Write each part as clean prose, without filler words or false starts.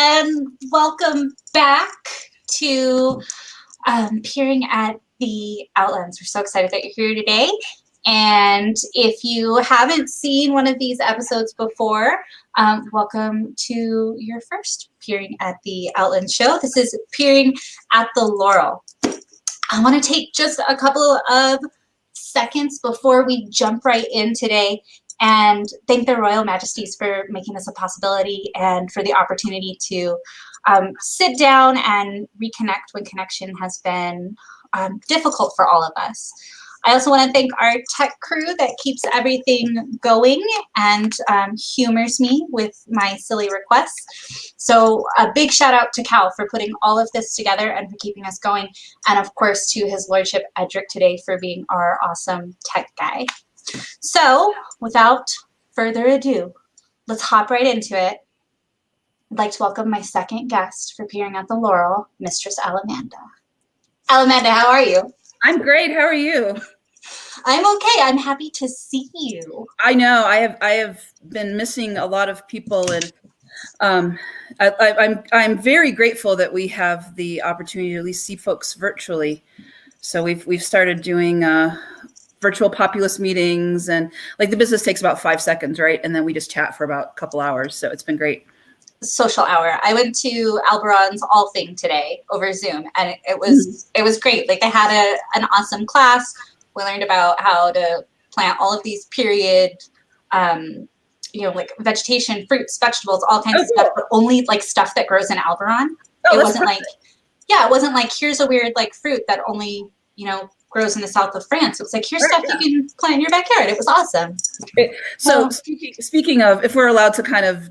and welcome back to Peering at the Outlands. We're so excited that you're here today. And if you haven't seen one of these episodes before, welcome to your first Peering at the Outlands show. This is Peering at the Laurel. I want to take just a couple of seconds before we jump right in today and thank their Royal Majesties for making this a possibility and for the opportunity to sit down and reconnect when connection has been difficult for all of us. I also want to thank our tech crew that keeps everything going and humors me with my silly requests. So a big shout out to Cal for putting all of this together and for keeping us going. And of course to His Lordship Edric today for being our awesome tech guy. So without further ado, let's hop right into it. I'd like to welcome my second guest for Peering at the Laurel, Mistress Alamanda. Alamanda, how are you? I'm great. How are you? I'm okay. I'm happy to see you. I know. I have been missing a lot of people, and I'm very grateful that we have the opportunity to at least see folks virtually. So we've started doing virtual populist meetings, and like the business takes about 5 seconds, right? And then we just chat for about a couple hours. So it's been great. Social hour. I went to Alberon's All Thing today over Zoom, and it was great. Like they had an awesome class. We learned about how to plant all of these period, like vegetation, fruits, vegetables, all kinds of stuff, but only like stuff that grows in Alberon. It wasn't it wasn't like here's a weird like fruit that only grows in the south of France. It was like here's stuff you can plant in your backyard. It was awesome. So speaking of, if we're allowed to kind of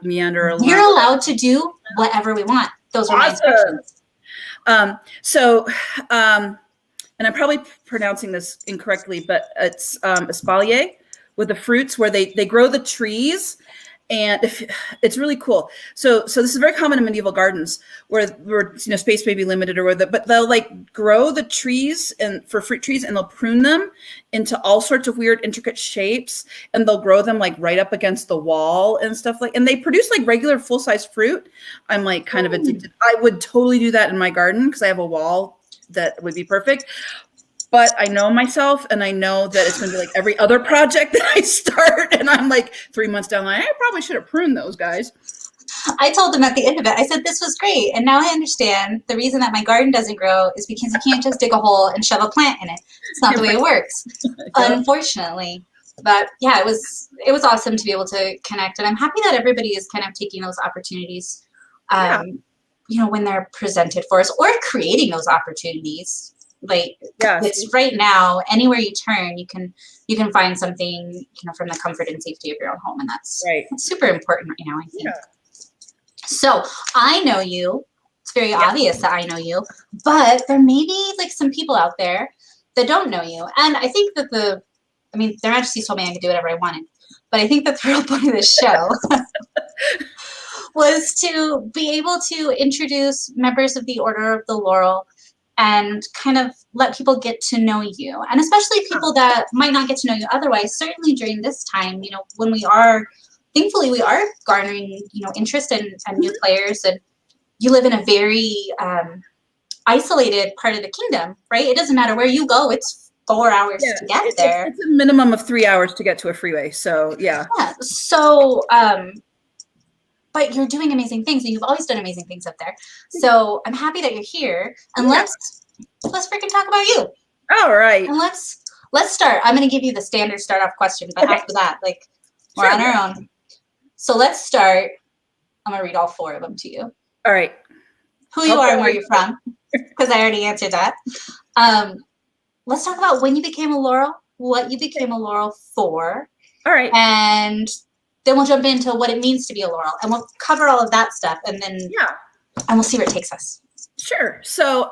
meander along. You're allowed to do whatever we want. Those are my instructions. And I'm probably pronouncing this incorrectly, but it's espalier with the fruits where they grow the trees, and it's really cool. So this is very common in medieval gardens where space may be limited but they'll like grow the trees and for fruit trees, and they'll prune them into all sorts of weird intricate shapes, and they'll grow them like right up against the wall and stuff and they produce like regular full-size fruit. I'm like kind of addicted. I would totally do that in my garden because I have a wall that would be perfect. But I know myself, and I know that it's going to be like every other project that I start, and I'm like 3 months down the line, I probably should have pruned those guys. I told them at the end of it, I said, this was great. And now I understand the reason that my garden doesn't grow is because you can't just dig a hole and shove a plant in it. It's not the way it works, unfortunately. But yeah, it was awesome to be able to connect. And I'm happy that everybody is kind of taking those opportunities, when they're presented for us, or creating those opportunities. It's right now, anywhere you turn, you can find something, from the comfort and safety of your own home. And that's super important right now, I think. Yeah. So I know you. It's very obvious that I know you, but there may be like some people out there that don't know you. And I think that Their Majesty told me I could do whatever I wanted, but I think that the real point of this show was to be able to introduce members of the Order of the Laurel and kind of let people get to know you. And especially people that might not get to know you otherwise, certainly during this time, when thankfully we are garnering, interest and new players, and you live in a very isolated part of the kingdom, right? It doesn't matter where you go. It's 4 hours to get there. It's a minimum of 3 hours to get to a freeway. So, yeah. So, but you're doing amazing things, and you've always done amazing things up there. So I'm happy that you're here, and let's freaking talk about you. All right. And let's start. I'm going to give you the standard start off question, but after that, we're on our own. So let's start. I'm going to read all 4 of them to you. All right. Who you are and where you're from, because I already answered that. Let's talk about when you became a Laurel, what you became a Laurel for. All right. And then we'll jump into what it means to be a Laurel, and we'll cover all of that stuff, and then and we'll see where it takes us. Sure. So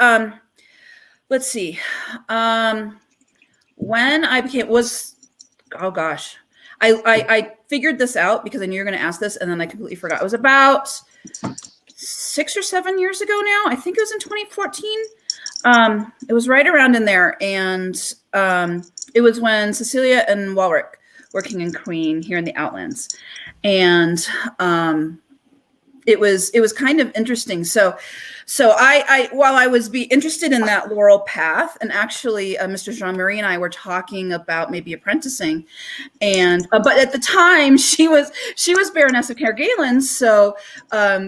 let's see. When I became I figured this out because I knew you were going to ask this, and then I completely forgot. It was about 6 or 7 years ago now. I think it was in 2014. It was right around in there, and it was when Cecilia and Walrick were king and queen here in the Outlands, and it was kind of interesting. So I while I was interested in that Laurel path, and actually Mr. Jean-Marie and I were talking about maybe apprenticing, and but at the time she was Baroness of Cairgalen, so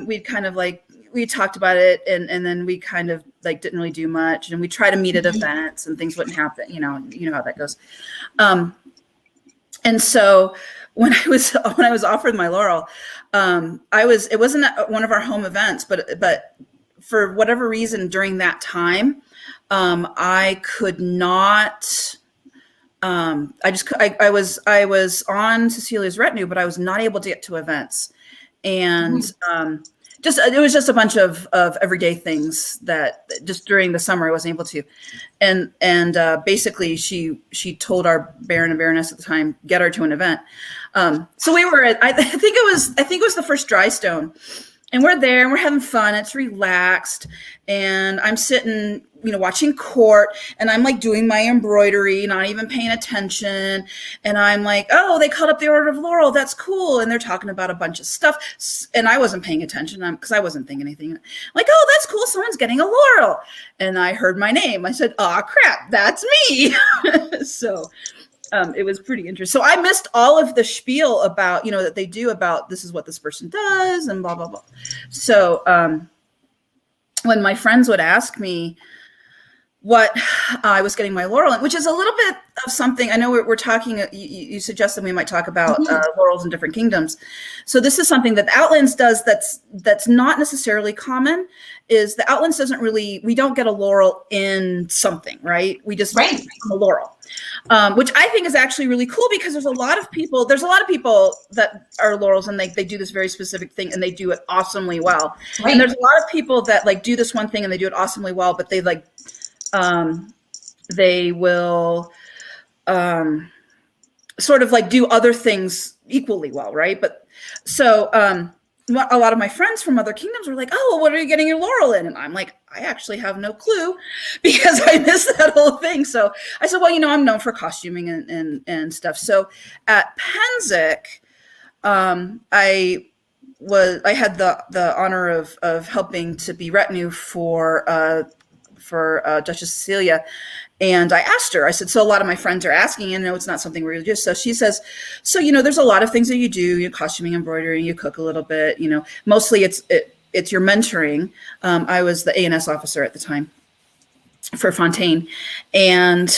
we'd kind of like we talked about it, and then we kind of like didn't really do much, and we try to meet at events and things wouldn't happen, you know how that goes. And so when I was offered my laurel, it wasn't at one of our home events, but for whatever reason during that time, I could not. I was on Cecilia's retinue, but I was not able to get to events, and it was just a bunch of everyday things that just during the summer I wasn't able to, and basically she told our Baron and Baroness at the time, get her to an event. So we were at I think it was the first dry stone, and we're there and we're having fun. It's relaxed, and I'm sitting, watching court, and I'm like doing my embroidery, not even paying attention. And I'm like, oh, they called up the Order of Laurel. That's cool. And they're talking about a bunch of stuff. And I wasn't paying attention because I wasn't thinking anything. I'm like, oh, that's cool. Someone's getting a laurel. And I heard my name. I said, oh, crap, that's me. So it was pretty interesting. So I missed all of the spiel about, that they do about this is what this person does and blah, blah, blah. So when my friends would ask me what I was getting my laurel in, which is a little bit of something, I know we're talking, you suggested we might talk about laurels in different kingdoms. So this is something that the Outlands does that's not necessarily common, is the Outlands we don't get a laurel in something, right? We just get a laurel. Which I think is actually really cool, because there's a lot of people that are laurels and they do this very specific thing and they do it awesomely well. Right. And there's a lot of people that like do this one thing and they do it awesomely well, but they like, they will sort of like do other things equally well, right? But so a lot of my friends from other kingdoms were like, oh, well, what are you getting your laurel in? And I'm like, I actually have no clue, because I missed that whole thing. So I said, well, I'm known for costuming and stuff. So at Penzic, I had the honor of helping to be retinue for Duchess Cecilia. And I asked her, I said, so a lot of my friends are asking, and no, it's not something religious. So she says, so, there's a lot of things that you do, costuming, embroidery, you cook a little bit, mostly it's your mentoring. I was the ANS officer at the time for Fontaine. And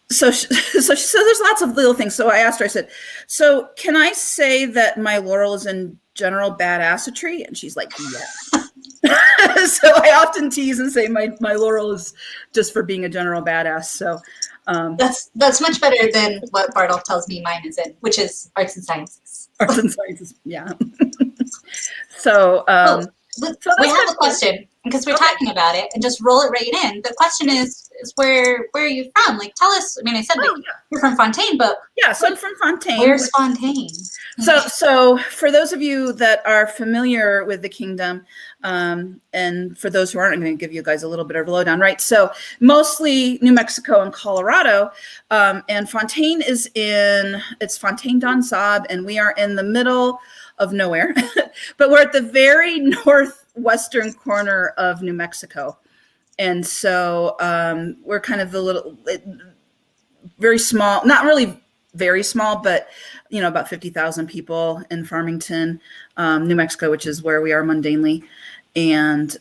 so she said, there's lots of little things. So I asked her, I said, so can I say that my laurel is in general badassery? And she's like, yeah. So I often tease and say my laurel is just for being a general badass. So that's much better than what Bartle tells me mine is in, which is arts and sciences. Arts and sciences, yeah. So we have a question, because we're talking about it, and just roll it right in. The question is where are you from? Like, tell us. I mean, I said you're from Fontaine, but so I'm from Fontaine. Where's Fontaine? So for those of you that are familiar with the kingdom, and for those who aren't, I'm going to give you guys a little bit of a lowdown, right? So mostly New Mexico and Colorado, and Fontaine it's Fontaine Don Sab, and we are in the middle of nowhere, but we're at the very northwestern corner of New Mexico. And so we're kind of very small, not really very small, but, about 50,000 people in Farmington, New Mexico, which is where we are mundanely. And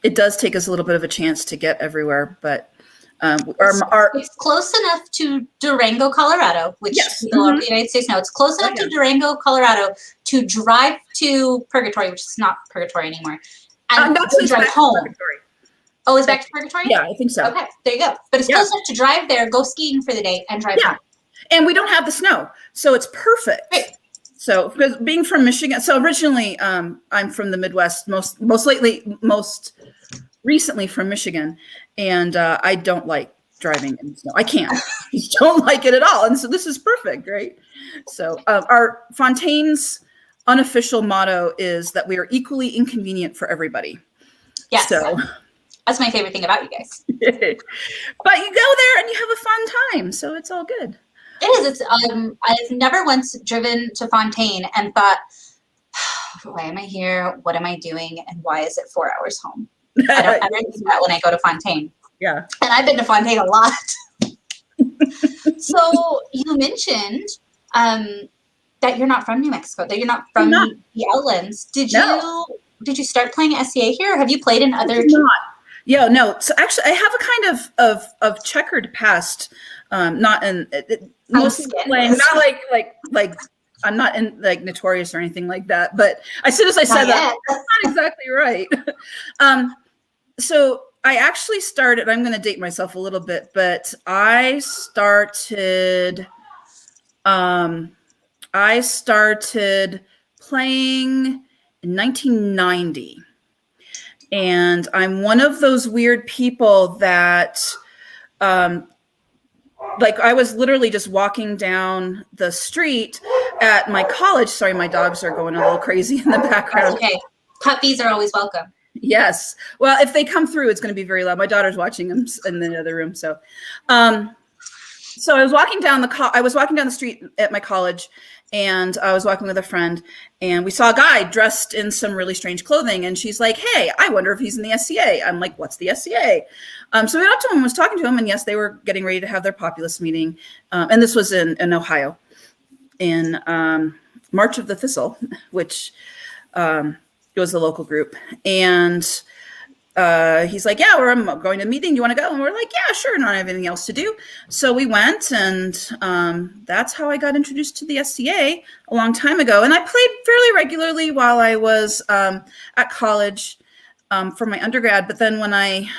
it does take us a little bit of a chance to get everywhere, but it's close enough to Durango, Colorado, which people of the United States know. It's close enough to Durango, Colorado, to drive to Purgatory, which is not Purgatory anymore, and drive home. Purgatory. Oh, it's back to Purgatory? Yeah, I think so. Okay, there you go. But it's close enough to drive there, go skiing for the day, and drive home. And we don't have the snow, so it's perfect. Right. So, because being from Michigan, so originally I'm from the Midwest, most recently from Michigan, and I don't like driving in snow. I can't. I don't like it at all. And so this is perfect, right? So our Fontaine's unofficial motto is that we are equally inconvenient for everybody. Yes. So that's my favorite thing about you guys. But you go there and you have a fun time, so it's all good. It is. It's I've never once driven to Fontaine and thought, why am I here? What am I doing? And why is it 4 hours home? I don't ever think that when I go to Fontaine. Yeah. And I've been to Fontaine a lot. So you mentioned that you're not from New Mexico, that you're not from the Outlands. Did you start playing SCA here, or have you played in other? Yeah, no. So actually, I have a kind of checkered past. Not in mostly playing, not like I'm not in like notorious or anything like that. But as soon as I said that, that's not exactly right. So I actually started. I'm going to date myself a little bit, but I started. I started playing in 1990. And I'm one of those weird people that, like, I was literally just walking down the street at my college. Sorry, my dogs are going a little crazy in the background. That's okay. Puppies are always welcome. Yes. Well, if they come through, it's going to be very loud. My daughter's watching them in the other room. So, so I was walking down the street at my college, and I was walking with a friend, and we saw a guy dressed in some really strange clothing, and she's like, "Hey, I wonder if he's in the SCA." I'm like, "What's the SCA?" So we went up to him and was talking to him, and yes, they were getting ready to have their populist meeting, and this was in Ohio, in March of the Thistle, which was the local group, and he's like, "Yeah, I'm going to a meeting. You want to go?" And we're like, "Yeah, sure." Not anything else to do. So we went, and that's how I got introduced to the SCA a long time ago. And I played fairly regularly while I was at college for my undergrad. But then when I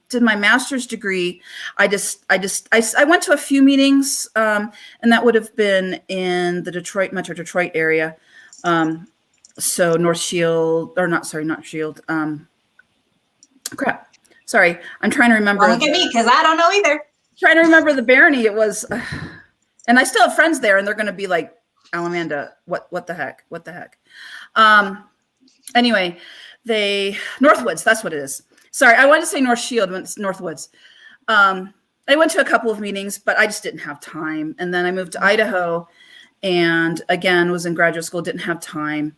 did my master's degree, I went to a few meetings, and that would have been in the Metro Detroit area. So North Shield, or not Shield. Crap. Sorry. I'm trying to remember. Don't look at me because I don't know either. Trying to remember the barony. It was, and I still have friends there, and they're going to be like, "Alamanda, what the heck? What the heck?" Anyway, Northwoods, that's what it is. Sorry. I wanted to say North Shield, but it's Northwoods. I went to a couple of meetings, but I just didn't have time. And then I moved to Idaho, and again, was in graduate school, didn't have time.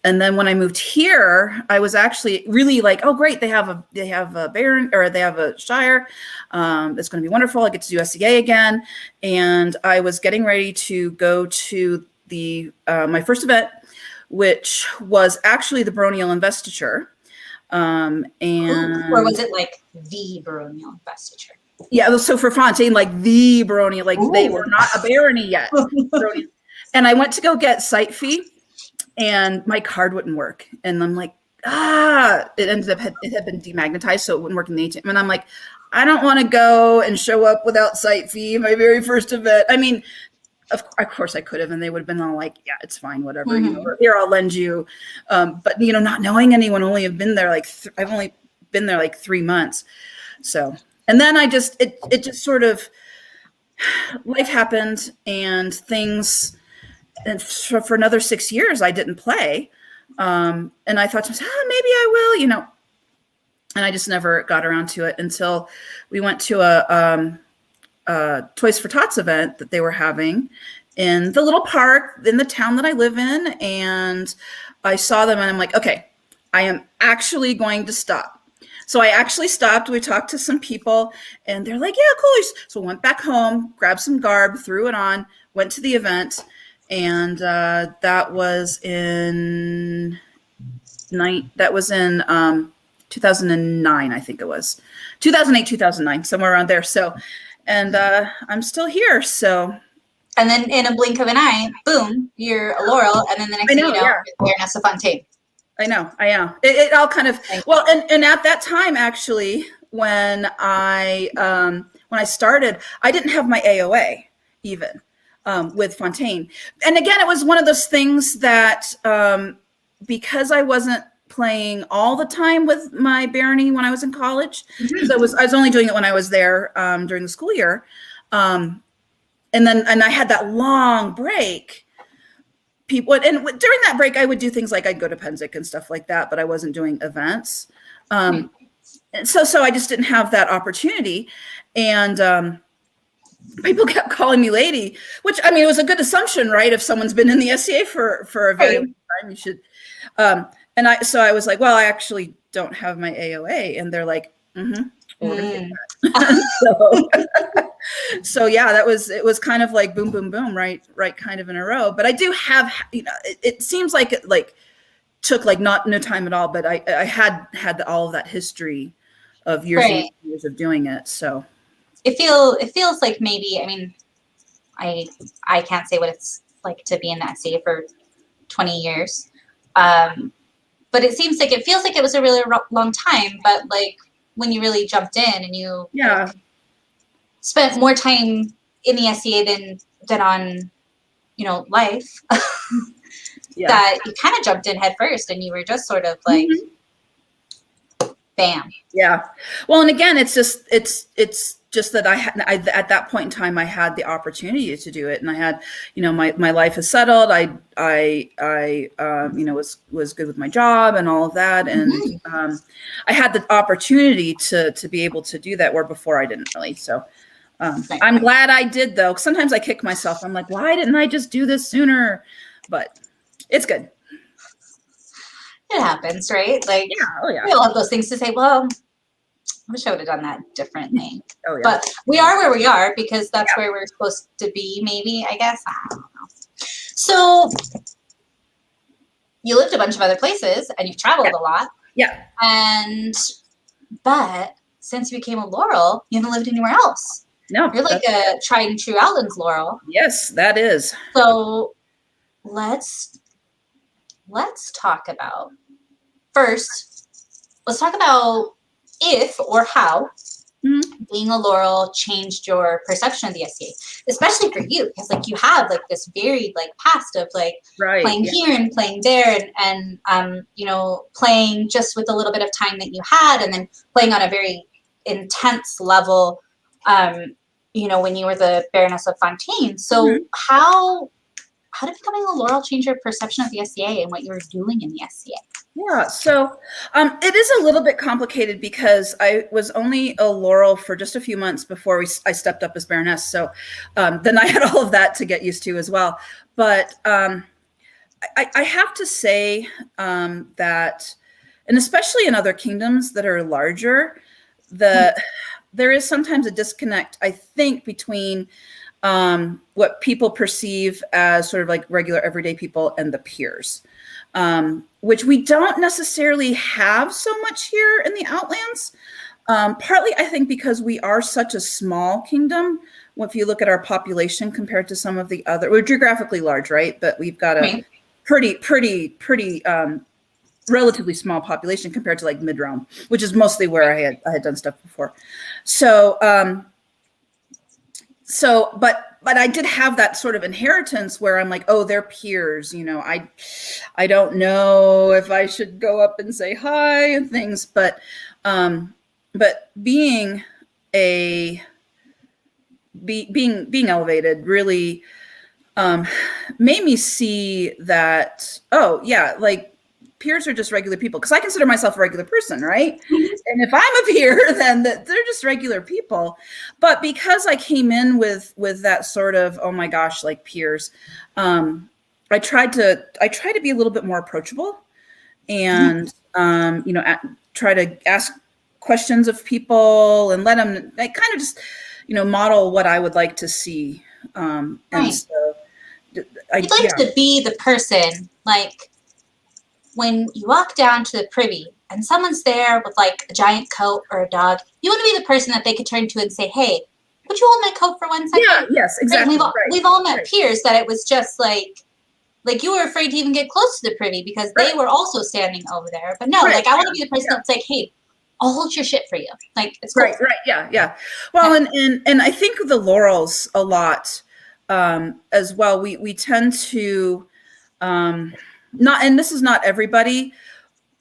And then when I moved here, I was actually really like, "Oh, great! They have a baron, or they have a shire. It's going to be wonderful. I get to do SCA again." And I was getting ready to go to the my first event, which was actually the baronial investiture. And or was it like the baronial investiture? Yeah, so for Fontaine, like the baronial, like they were not a barony yet. And I went to go get site fee, and my card wouldn't work. And I'm like, it ended up, it had been demagnetized, so it wouldn't work in the ATM. And I'm like, I don't want to go and show up without site fee, my very first event. I mean, of course I could have, and they would have been all like, "Yeah, it's fine, whatever, you know, here, I'll lend you." But, you know, not knowing anyone, only have been there like, I've only been there like 3 months. So, and then it just sort of, life happened, and things, and for another 6 years, I didn't play. And I thought to myself, maybe I will, you know, and I just never got around to it until we went to a Toys for Tots event that they were having in the little park in the town that I live in. And I saw them, and I'm like, okay, I am actually going to stop. So I actually stopped. We talked to some people, and they're like, "Yeah, cool." So I went back home, grabbed some garb, threw it on, went to the event. And that was in 2009, I think it was 2008, 2009, somewhere around there. So, and I'm still here. So, and then in a blink of an eye, boom, you're a Laurel, and then the next thing you know, you're Baroness of Fontaine. I know. It all kind of, well, and at that time, actually, when I started, I didn't have my AOA even. With Fontaine. And again, it was one of those things that because I wasn't playing all the time with my barony when I was in college, because I was only doing it when I was there during the school year. And I had that long break. And during that break, I would do things like I'd go to Penzic and stuff like that, but I wasn't doing events. And so I just didn't have that opportunity. And people kept calling me lady, which, I mean, it was a good assumption, right? If someone's been in the SCA for a very long time, you should. So I was like, well, I actually don't have my AOA. And they're like, we're going to get that. So yeah, it was kind of like boom, boom, boom, right kind of in a row. But I do have, it seems like it took no time at all, but I had all of that history of years and years of doing it. So it feels like maybe, I mean, I can't say what it's like to be in that state for 20 years. But it seems like, it feels like it was a really long time, but like when you really jumped in and you spent more time in the SCA than on, life, that you kind of jumped in head first and you were just sort of like, bam. Yeah. Well, and again, it's just that I at that point in time, I had the opportunity to do it, and I had, my life is settled. I was good with my job and all of that, and I had the opportunity to be able to do that, where before I didn't really. So I'm glad I did, though. Sometimes I kick myself. I'm like, why didn't I just do this sooner? But it's good. It happens, right? Like, we all have those things to say, well, I wish I would have done that differently. But we are where we are because that's where we're supposed to be, maybe, I guess. I don't know. So you lived a bunch of other places and you've traveled a lot. Yeah. But since you became a Laurel, you haven't lived anywhere else. No. You're like a tried and true Outlands Laurel. Yes, that is. So let's talk about, let's talk about if or how being a Laurel changed your perception of the SCA, especially for you, because like you have like this varied like past of like playing here and playing there and playing just with a little bit of time that you had, and then playing on a very intense level, when you were the Baroness of Fontaine. So how did becoming a Laurel change your perception of the SCA and what you were doing in the SCA? Yeah, so it is a little bit complicated because I was only a Laurel for just a few months before I stepped up as Baroness. So then I had all of that to get used to as well. But I have to say that, and especially in other kingdoms that are larger, there is sometimes a disconnect, I think, between what people perceive as sort of like regular everyday people and the peers, which we don't necessarily have so much here in the Outlands. Partly, I think, because we are such a small kingdom. If you look at our population compared to some of the other, we're geographically large, right? But we've got a pretty relatively small population compared to like Mid-Realm, which is mostly where I had done stuff before. So, but I did have that sort of inheritance where I'm like, oh, they're peers, I don't know if I should go up and say hi and things, but being being elevated really made me see that, oh yeah, like peers are just regular people, because I consider myself a regular person, right? And if I'm a peer, then they're just regular people. But because I came in with that sort of, oh my gosh, like peers, I tried to be a little bit more approachable, and try to ask questions of people and let them, I kind of just model what I would like to see. And so I'd like to be the person, like, when you walk down to the privy and someone's there with like a giant coat or a dog, you want to be the person that they could turn to and say, hey, would you hold my coat for 1 second? Yeah, yes, exactly. We've all met peers that it was just like you were afraid to even get close to the privy because they were also standing over there. But no, like I want to be the person that's like, hey, I'll hold your shit for you. Like, it's cool. Right, yeah. Well, and I think the Laurels a lot as well. We tend to not, and this is not everybody,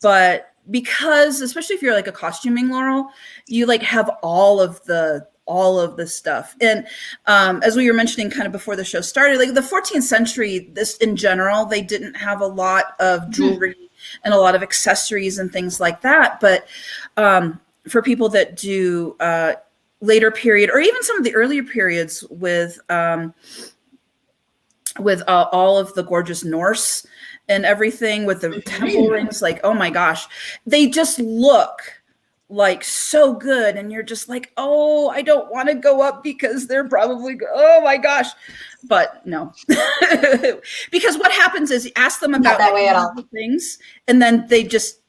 but because, especially if you're like a costuming Laurel, you like have all of the stuff. And as we were mentioning kind of before the show started, like the 14th century, this in general, they didn't have a lot of jewelry and a lot of accessories and things like that. But for people that do later period, or even some of the earlier periods with all of the gorgeous Norse and everything with the temple rings. Like, oh my gosh, they just look like so good. And you're just like, oh, I don't want to go up because they're probably, oh my gosh. But no, because what happens is you ask them about that way at all. things, and then they just,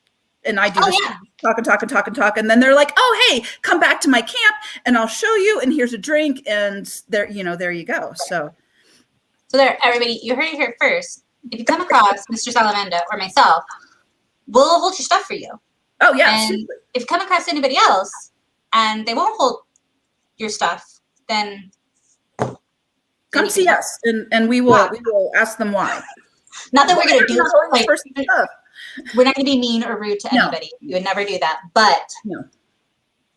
and I do this, talk and talk and talk and talk. And then they're like, oh, hey, come back to my camp and I'll show you. And here's a drink. And there, there you go. So there, everybody, you heard it here first. If you come across Mistress Alamanda or myself, we'll hold your stuff for you. Oh yeah. And if you come across anybody else and they won't hold your stuff, then come see us, and we will ask them why. Not that we're going to do like, we're not going to be mean or rude to anybody. You would never do that. But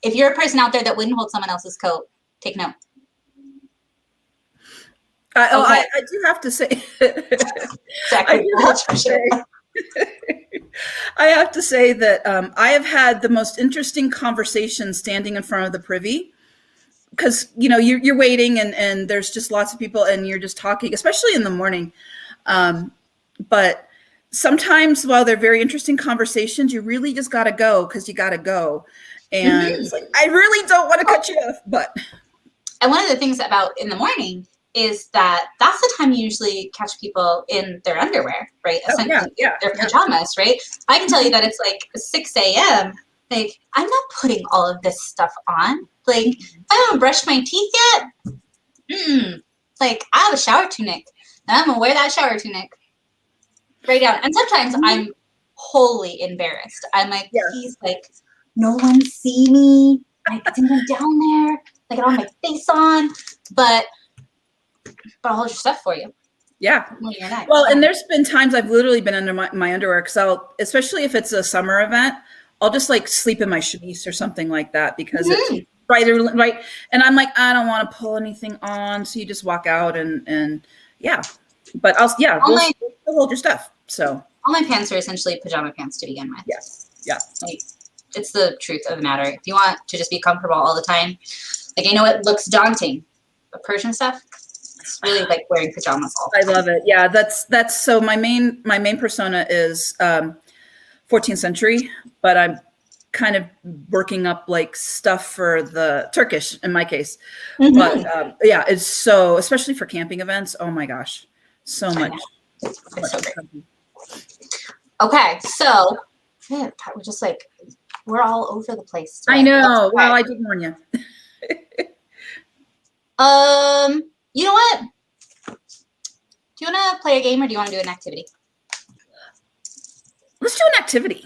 if you're a person out there that wouldn't hold someone else's coat, take note. I do have to say, exactly. I have to say that I have had the most interesting conversation standing in front of the privy, because you're waiting and there's just lots of people and you're just talking, especially in the morning. But sometimes while they're very interesting conversations, you really just got to go because you got to go. And it's like, I really don't want to cut you off, but. And one of the things about in the morning is that that's the time you usually catch people in their underwear, right? Essentially, their pajamas, right? I can tell you that it's like 6 a.m. Like, I'm not putting all of this stuff on. Like, I haven't brushed my teeth yet. Like, I have a shower tunic, and I'm gonna wear that shower tunic right down. And sometimes I'm wholly embarrassed. I'm like, please, like, no one see me. Like, it's even down there. Like, I don't have my face on, but I'll hold your stuff for you. Yeah. Well, and there's been times I've literally been under my underwear because especially if it's a summer event, I'll just like sleep in my chemise or something like that because it's right. And I'm like, I don't want to pull anything on. So you just walk out and but we'll hold your stuff. So all my pants are essentially pajama pants to begin with. Yes. Yeah. Like, it's the truth of the matter. If you want to just be comfortable all the time, like, I know it looks daunting, but Persian stuff, it's really like wearing pajamas all the time. I love it. Yeah, that's so my main persona is 14th century, but I'm kind of working up like stuff for the Turkish in my case. But it's so, especially for camping events. Oh my gosh, so much. So great. Okay, so we're just like, we're all over the place today. I know. Well, I did warn you. You know what? Do you want to play a game or do you want to do an activity? Let's do an activity.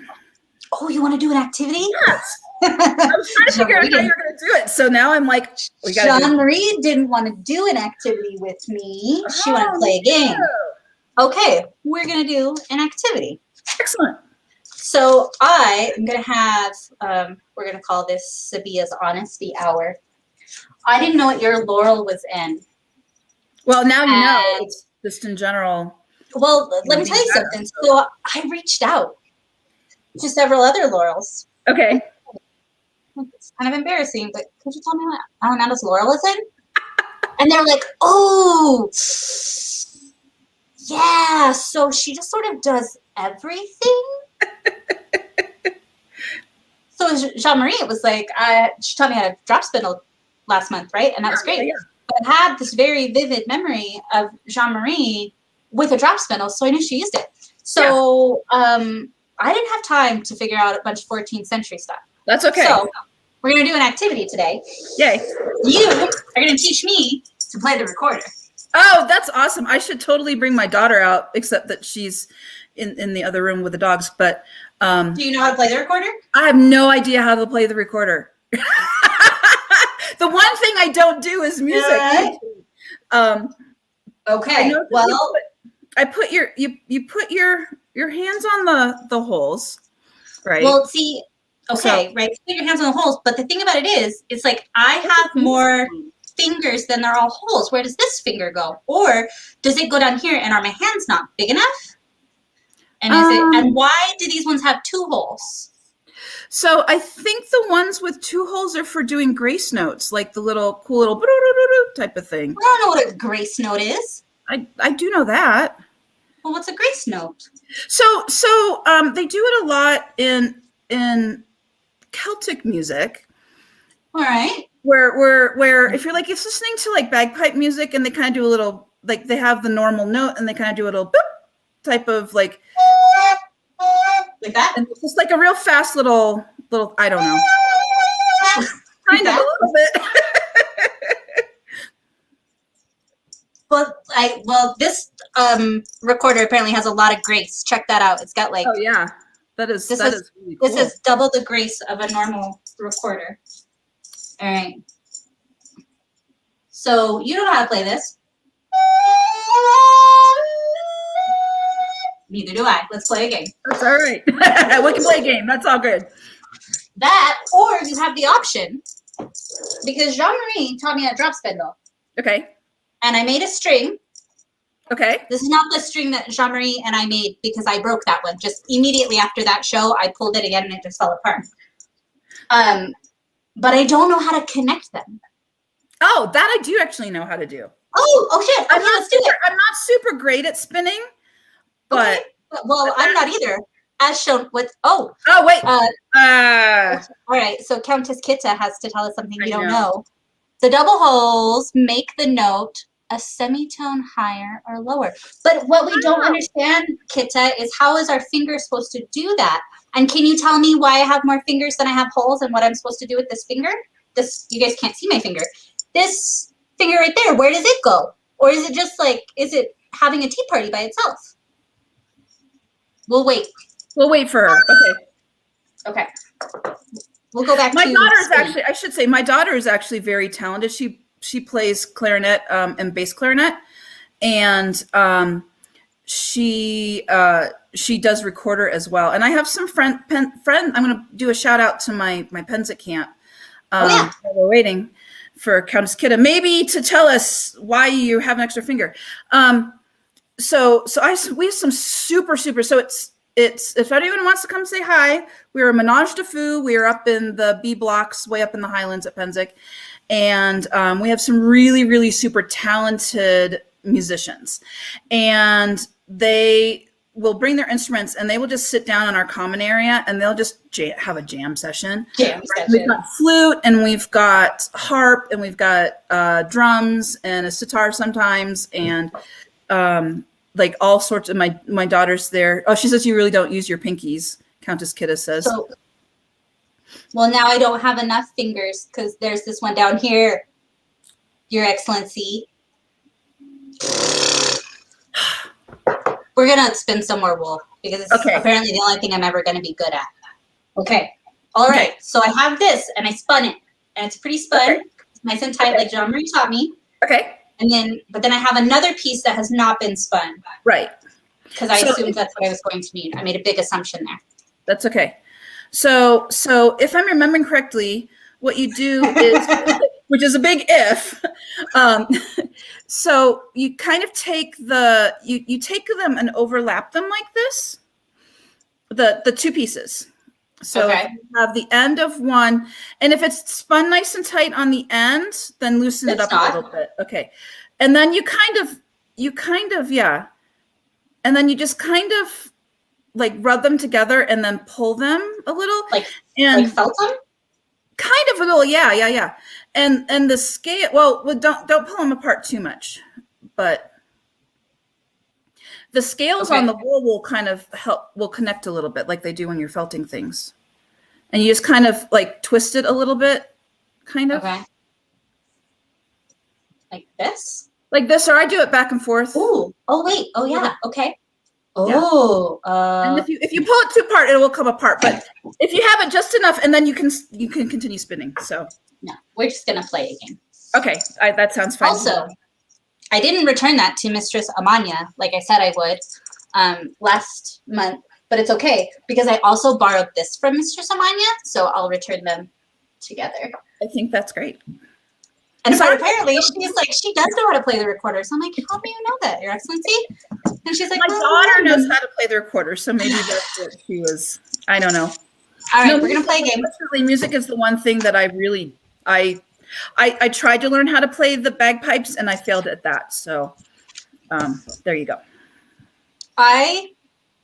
Oh, you want to do an activity? Yes. I was trying to figure out how you're going to do it. So now I'm like, we got Jean-Marie didn't want to do an activity with me. She wanted to play a game. Okay, we're going to do an activity. Excellent. So I am going to have, we're going to call this Sabiha's Honesty Hour. I didn't know what your Laurel was in. Well, now you know. It's just in general. Well, let me tell you something. So I reached out to several other Laurels. Okay. It's kind of embarrassing, but could you tell me what Alamanda's Laurel is in? And they're like, oh, yeah. So she just sort of does everything. So Jean-Marie, it was like, she taught me how to drop spindle last month, right? And that was great. Yeah. But I had this very vivid memory of Jean-Marie with a drop spindle, so I knew she used it. So I didn't have time to figure out a bunch of 14th century stuff. That's okay. So we're going to do an activity today. Yay. You are going to teach me to play the recorder. Oh, that's awesome. I should totally bring my daughter out, except that she's in the other room with the dogs. But do you know how to play the recorder? I have no idea how to play the recorder. The one thing I don't do is music. Okay. Well, I put you put your hands on the holes, right? Well, see, okay, right. Put your hands on the holes, but the thing about it is, it's like I have more fingers than there are holes. Where does this finger go? Or does it go down here and are my hands not big enough? And and why do these ones have 2 holes? So I think the ones with 2 holes are for doing grace notes, like the little cool little type of thing. I don't know what a grace note is. I do know that. Well, what's a grace note? So they do it a lot in Celtic music. All right. Where if you're like it's listening to like bagpipe music and they kind of do a little like they have the normal note and they kind of do a little boop type of like that. And it's just like a real fast little I don't know. Kind of a little bit. Well, this recorder apparently has a lot of grace. Check that out. It's got like oh yeah, that is really cool. This is double the grace of a normal recorder. All right. So you don't know how to play this. Neither do I. Let's play a game. That's all right. We can play a game. That's all good. That, or you have the option, because Jean-Marie taught me how to drop spindle. Okay. And I made a string. Okay. This is not the string that Jean-Marie and I made because I broke that one. Just immediately after that show, I pulled it again and it just fell apart. But I don't know how to connect them. Oh, that I do actually know how to do. Oh shit. Okay, let's do it. I'm not super great at spinning, but okay. Well, I'm not either. As shown with wait. all right, so Countess Kitta has to tell us something we don't know. The double holes make the note a semitone higher or lower. But what we don't understand, Kitta, is how is our finger supposed to do that? And can you tell me why I have more fingers than I have holes and what I'm supposed to do with this finger? You guys can't see my finger. This finger right there, where does it go? Or is it just like, is it having a tea party by itself? We'll wait. We'll wait for her. Okay. We'll go back my to daughter is actually, I should say, my daughter is actually very talented. She plays clarinet and bass clarinet, and she does recorder as well. And I have some friend. I'm going to do a shout out to my Pensic camp. We're waiting for Countess Kitta, maybe to tell us why you have an extra finger. So we have some super. So it's if anyone wants to come say hi, we're a Menage de Fou. We are up in the B blocks, way up in the Highlands at Pensic. And we have some really, really super talented musicians. And they will bring their instruments and they will just sit down in our common area and they'll just have a jam session. We've got flute and we've got harp and we've got drums and a sitar sometimes and like all sorts of my daughter's there. Oh, she says you really don't use your pinkies, Countess Kitta says. So, well, now I don't have enough fingers because there's this one down here, Your Excellency. We're going to spin some more wool because it's apparently the only thing I'm ever going to be good at. Okay. All right. So I have this and I spun it and it's pretty spun. It's nice and tight like Jean-Marie taught me. Okay. But then I have another piece that has not been spun. Right. Because I assumed that's what I was going to need. I made a big assumption there. That's okay. So if I'm remembering correctly, what you do is, which is a big if, so you kind of take you take them and overlap them like this, the two pieces. So you have the end of one, and if it's spun nice and tight on the end, then loosen it up a little bit. Okay. And then you kind of, and then you just kind of like rub them together and then pull them a little. Like felt them? Kind of a little, yeah. And the scale, well, don't pull them apart too much, but the scales on the wool will kind of will connect a little bit like they do when you're felting things. And you just kind of like twist it a little bit, kind of. Okay. Like this? Like this, or I do it back and forth. Ooh. Oh, wait. Oh, yeah. Okay. Oh. Yeah. And if you pull it too apart, it will come apart. But if you have it just enough, and then you can continue spinning. So. No, we're just going to play a game. Okay. That sounds fine. Also, I didn't return that to Mistress Amanda, like I said I would, last month. But it's okay, because I also borrowed this from Mistress Amanda, so I'll return them together. I think that's great. And so apparently she's like, she does know how to play the recorder. So I'm like, how do you know that, Your Excellency? And she's like, my daughter knows how to play the recorder, so maybe that's what she was. I don't know. All right, No, we're gonna play a game. unfortunately, music is the one thing that I tried to learn how to play the bagpipes and I failed at that. So there you go. I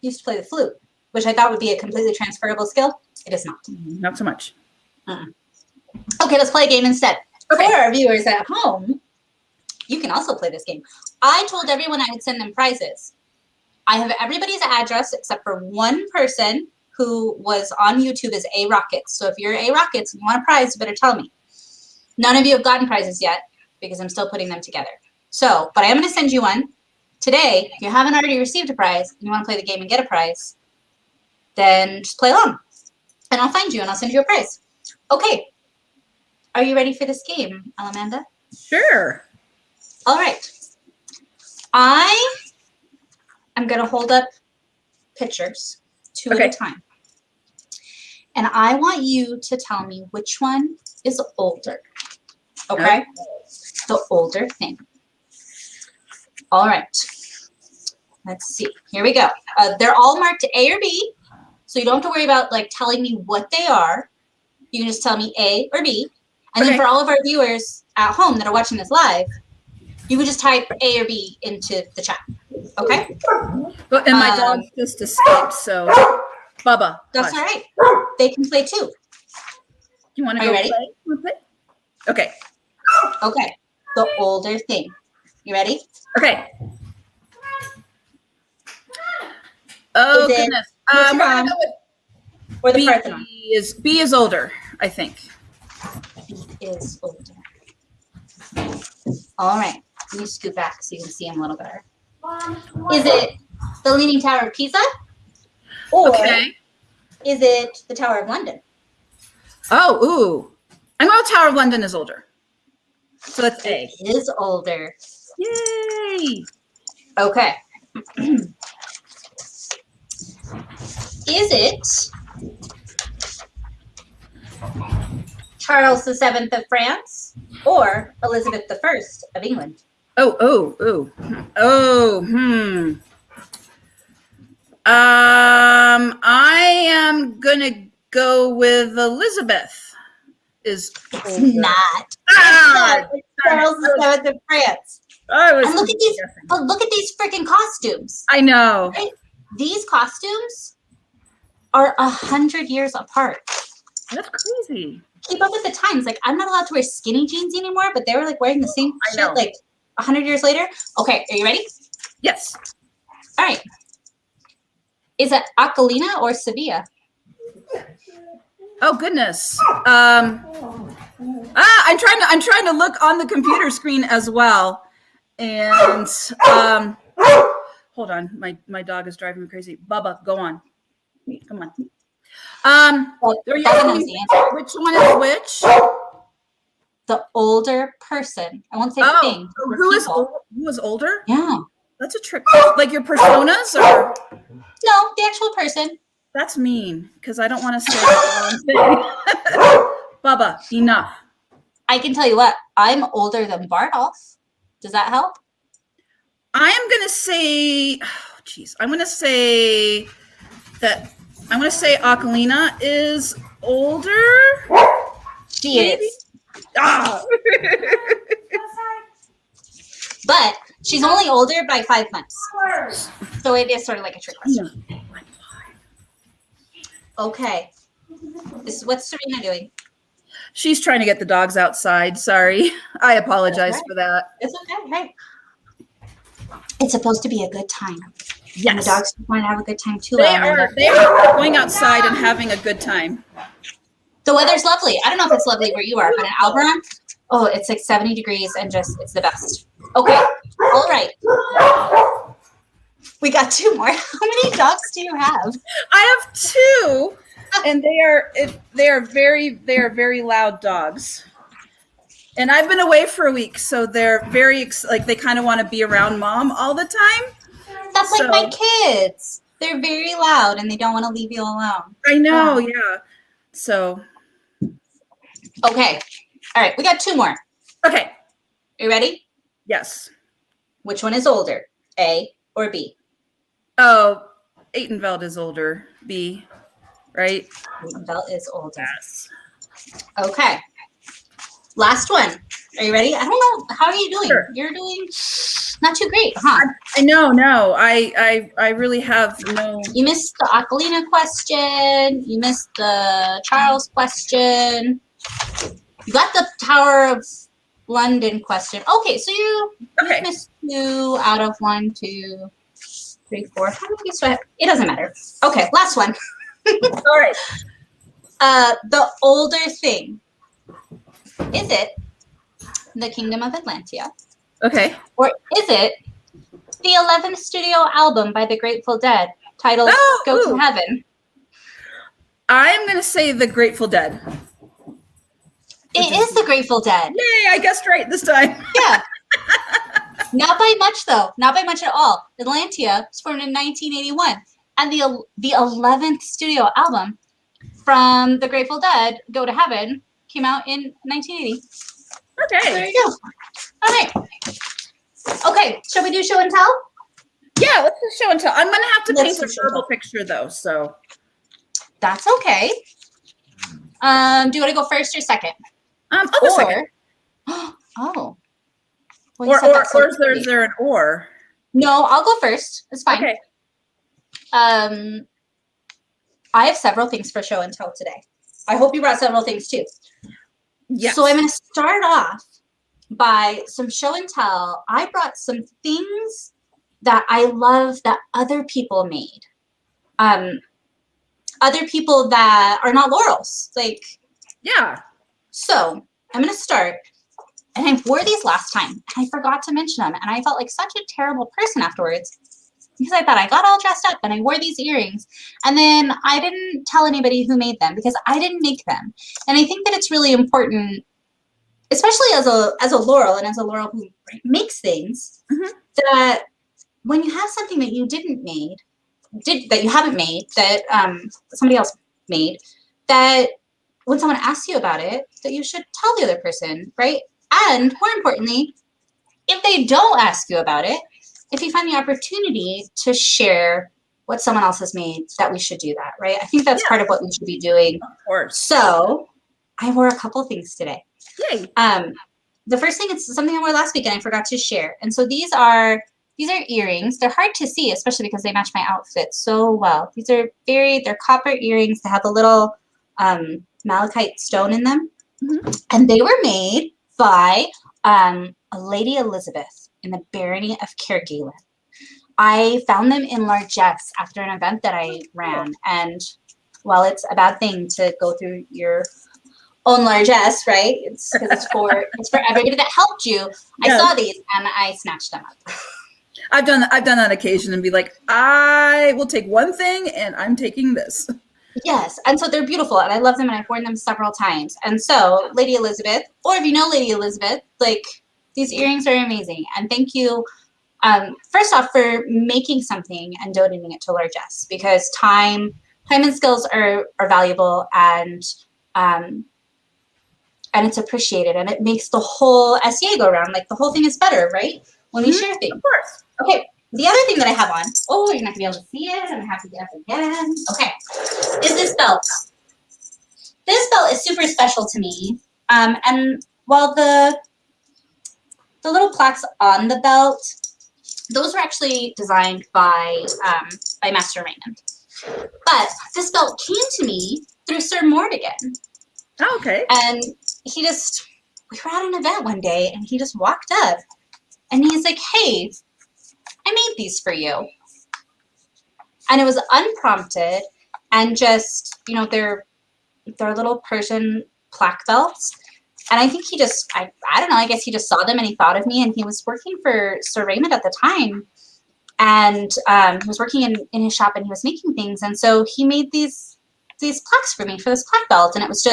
used to play the flute, which I thought would be a completely transferable skill. It is not. Not so much. Okay, let's play a game instead. Okay. For our viewers at home, you can also play this game. I told everyone I would send them prizes. I have everybody's address except for one person who was on YouTube as A Rockets. So if you're A Rockets and you want a prize, you better tell me. None of you have gotten prizes yet because I'm still putting them together. So, but I am going to send you one today. If you haven't already received a prize and you want to play the game and get a prize, then just play along. And I'll find you and I'll send you a prize. Okay. Are you ready for this game, Alamanda? Sure. All right. I am going to hold up pictures two at a time. And I want you to tell me which one is older. Okay? The older thing. All right. Let's see. Here we go. They're all marked A or B. So you don't have to worry about like telling me what they are. You can just tell me A or B. And then for all of our viewers at home that are watching this live, you would just type A or B into the chat. Okay? But and my dog just escaped, so Bubba. That's all right. They can play too. You want to go ready? Play? You wanna play? Okay. Okay. The older thing. You ready? Okay. Oh goodness. We're gonna go with or the Parthenon. B is older, I think. B is older. All right. Let me scoot back so you can see him a little better. Is it the Leaning Tower of Pisa? Or is it the Tower of London? Oh, ooh. I know Tower of London is older. So that's A. It is older. Yay! Okay. Is it Charles VII of France or Elizabeth I of England? I am gonna go with Elizabeth. Is it's not. It's Charles VII of France. And look at these. But look at these freaking costumes. I know. Right? These costumes are 100 years apart. That's crazy. Keep up with the times. Like I'm not allowed to wear skinny jeans anymore, but they were like wearing the same shit like 100 years later. Okay, are you ready? Yes. All right. Is it Akalina or Sabiha? Oh goodness. I'm trying to look on the computer screen as well. And hold on, my dog is driving me crazy. Bubba, go on. Come on. Which one is which? The older person. I won't say thing. Who is older? Yeah. That's a trick. Like your personas or? No, the actual person. That's mean because I don't want to say the wrong thing. Bubba, enough. I can tell you what, I'm older than Bardolph. Does that help? I am going to say, I'm going to say Akalina is older. She is. Ah. But she's only older by 5 months. So it is sort of like a trick question. Okay. What's Serena doing? She's trying to get the dogs outside. Sorry. I apologize for that. It's okay. Hey. It's supposed to be a good time. Yes. And the dogs want to have a good time too. They are going outside and having a good time. The weather's lovely. I don't know if it's lovely where you are, but in Alberon, oh, it's like 70 degrees and just, it's the best. Okay. All right. We got 2 more. How many dogs do you have? I have 2, and they are very loud dogs. And I've been away for a week, so they're very they kind of want to be around mom all the time. That's like my kids. They're very loud and they don't want to leave you alone. I know, yeah. So. Okay. All right. We got 2 more. Okay. You ready? Yes. Which one is older, A or B? Oh, Atenveld is older, B. right? The belt is older. Yes. Okay. Last one. Are you ready? I don't know. How are you doing? Sure. You're doing not too great, huh? I know, no. I really have no. You missed the Aquilina question. You missed the Charles question. You got the Tower of London question. Okay, so you missed 2 out of 1, 2, 3, 4. How many do I have? It doesn't matter. Okay, last one. All right. The older thing. Is it the Kingdom of Atlantia? Okay. Or is it the 11th studio album by the Grateful Dead titled Go to Heaven? I'm going to say the Grateful Dead. It is the Grateful Dead. Yay, I guessed right this time. Yeah. Not by much, though. Not by much at all. Atlantia was formed in 1981. And the 11th studio album from the Grateful Dead, Go to Heaven, came out in 1980. Okay. So there you go. All right. Okay, shall we do show and tell? Yeah, let's do show and tell. I'm going to have to paint a verbal picture, though, so. That's okay. Do you want to go first or second? I'll go second. Oh. Well, or is there an or? No, I'll go first. It's fine. Okay. I have several things for show and tell today. I hope you brought several things too. Yes. So I'm going to start off by some show and tell. I brought some things that I love that other people made. Other people that are not Laurels. Like, yeah. So I'm going to start. And I wore these last time, and I forgot to mention them. And I felt like such a terrible person afterwards because I thought I got all dressed up and I wore these earrings. And then I didn't tell anybody who made them because I didn't make them. And I think that it's really important, especially as a Laurel and as a Laurel who makes things, that when you have something that you haven't made, that somebody else made, that when someone asks you about it, that you should tell the other person, right? And more importantly, if they don't ask you about it, if you find the opportunity to share what someone else has made, that we should do that, right? I think that's part of what we should be doing. Of course. So I wore a couple things today. Yay. The first thing is something I wore last week and I forgot to share. And so these are earrings. They're hard to see, especially because they match my outfit so well. They're copper earrings. They have a little malachite stone in them. And they were made by a Lady Elizabeth in the Barony of Gellir. I found them in largesse after an event that I ran. And while it's a bad thing to go through your own largesse, right? It's because it's for everybody that helped you. I saw these and I snatched them up. I've done that on occasion and be like, I will take one thing and I'm taking this. Yes, and so they're beautiful, and I love them, and I've worn them several times. And so, Lady Elizabeth, or if you know Lady Elizabeth, like, these earrings are amazing. And thank you, first off, for making something and donating it to largesse, because time and skills are valuable, and it's appreciated, and it makes the whole SEA go around. Like, the whole thing is better, right? When we share things. Of course. Okay. The other thing that I have on, you're not going to be able to see it. I'm going to have to get up again. Okay. Is this belt. This belt is super special to me. And while the little plaques on the belt, those were actually designed by Master Raymond. But this belt came to me through Sir Mordigan. Oh, okay. And we were at an event one day, and he just walked up, and he's like, hey, I made these for you. And it was unprompted, and just, they're little Persian plaque belts. And I think he just, I don't know, I guess he just saw them and he thought of me, and he was working for Sir Raymond at the time. And he was working in his shop, and he was making things. And so he made these plaques for me for this plaque belt. And it was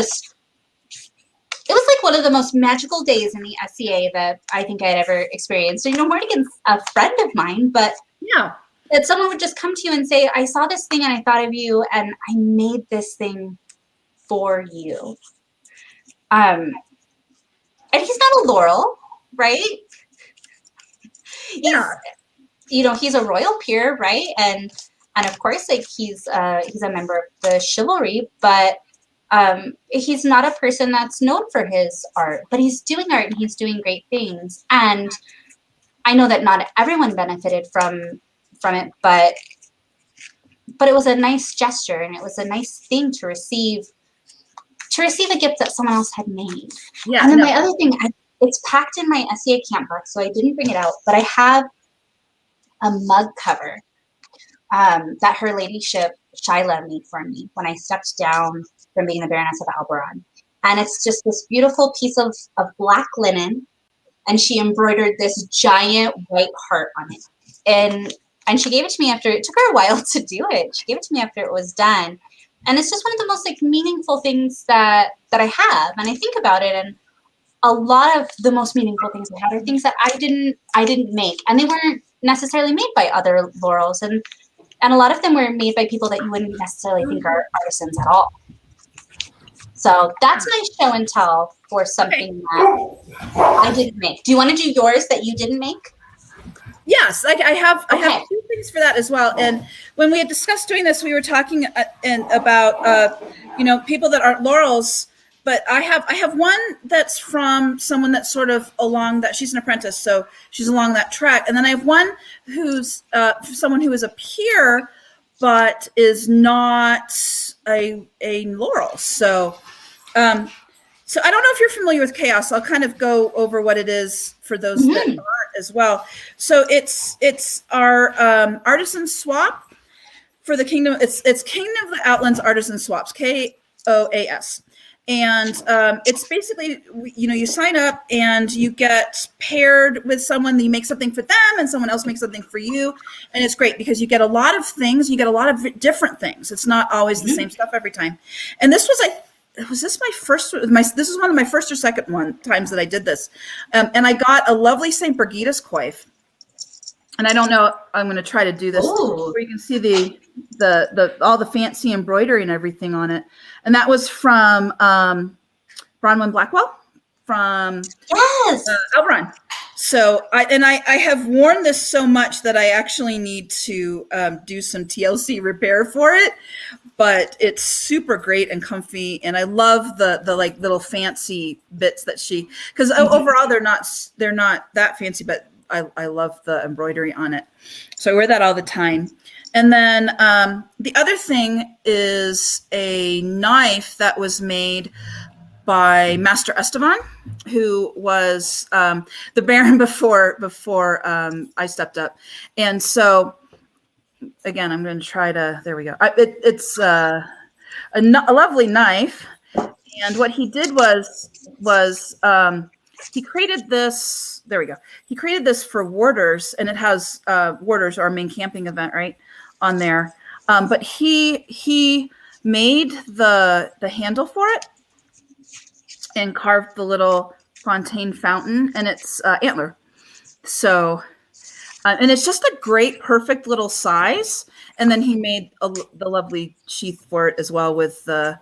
like one of the most magical days in the SCA that I think I'd ever experienced. So, Mordigan's a friend of mine, but that someone would just come to you and say, I saw this thing and I thought of you, and I made this thing for you. And he's not a Laurel, right? He's a royal peer, right? And and of course, like he's a member of the chivalry, but he's not a person that's known for his art. But he's doing art and he's doing great things. And I know that not everyone benefited from it, but it was a nice gesture and it was a nice thing to receive a gift that someone else had made. Yeah. And then my other thing, it's packed in my SEA camp box, so I didn't bring it out, but I have a mug cover that Her Ladyship Shyla made for me when I stepped down from being the Baroness of Alberon. And it's just this beautiful piece of black linen, and she embroidered this giant white heart on it. And she gave it to me after, it took her a while to do it. She gave it to me after it was done. And it's just one of the most like meaningful things that I have. And I think about it, and a lot of the most meaningful things I had are things that I didn't make. And they weren't necessarily made by other Laurels. And a lot of them were made by people that you wouldn't necessarily think are artisans at all. So that's my show and tell for something that I didn't make. Do you want to do yours that you didn't make? Yes, I have 2 things for that as well. And when we had discussed doing this, we were talking about people that aren't Laurels. But I have one that's from someone that's sort of along that. She's an apprentice, so she's along that track. And then I have one who's someone who is a peer, but is not a Laurel. So I don't know if you're familiar with Chaos. I'll kind of go over what it is for those that aren't as well. So it's our artisan swap for the Kingdom. It's Kingdom of the Outlands Artisan Swaps, KOAS. And it's basically, you sign up and you get paired with someone. You make something for them and someone else makes something for you. And it's great because you get a lot of things. You get a lot of different things. It's not always the same stuff every time. And this was this is one of my first or second times that I did this. And I got a lovely St. Brigida's coif. And I don't know, I'm going to try to do this where you can see the all the fancy embroidery and everything on it. And that was from Bronwyn Blackwell from Alberon. So I have worn this so much that I actually need to do some TLC repair for it. But it's super great and comfy, and I love the like little fancy bits that because overall they're not that fancy, but I love the embroidery on it. So I wear that all the time. And then the other thing is a knife that was made by Master Esteban, who was the Baron before I stepped up. And so, again, I'm going to try to, there we go. It's a lovely knife. And what he did was he created this, there we go. He created this for Warders, and it has Warders, our main camping event, right, on there. But he made the handle for it and carved the little Fontaine fountain, and it's antler. So, and it's just a great, perfect little size. And then he made the lovely sheath for it as well with the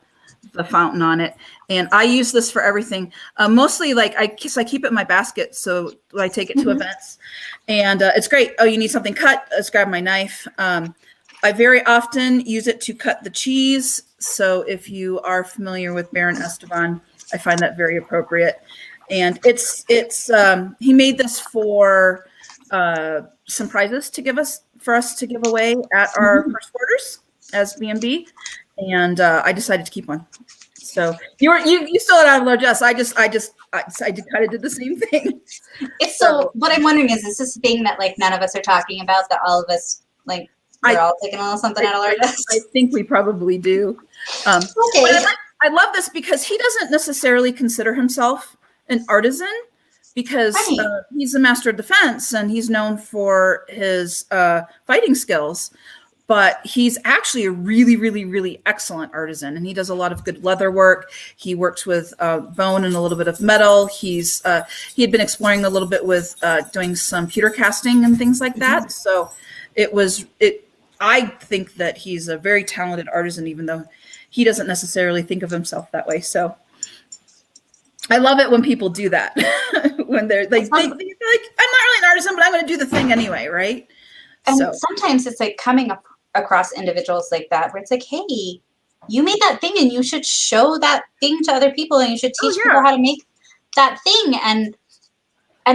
fountain on it. And I use this for everything. Mostly like I keep it in my basket. So I take it to events, and it's great. Oh, you need something cut? Let's grab my knife. I very often use it to cut the cheese. So if you are familiar with Baron Esteban, I find that very appropriate. And it's he made this for some prizes for us to give away at our first quarters as B&B, and I decided to keep one. So you still had largesse. I kind of did the same thing. So what I'm wondering is this a thing that like none of us are talking about, that all of us like we're all taking a little something out of largesse? I think we probably do. Okay. But I love this because he doesn't necessarily consider himself an artisan, because he's a master of defense and he's known for his fighting skills, but he's actually a really, really, really excellent artisan. And he does a lot of good leather work. He works with bone and a little bit of metal. He had been exploring a little bit with doing some pewter casting and things like that. So I think that he's a very talented artisan, even though he doesn't necessarily think of himself that way. So I love it when people do that. When they're like, I'm not really an artisan, but I'm going to do the thing anyway, right? And sometimes it's like coming across individuals like that, where it's like, hey, you made that thing and you should show that thing to other people, and you should teach people how to make that thing. And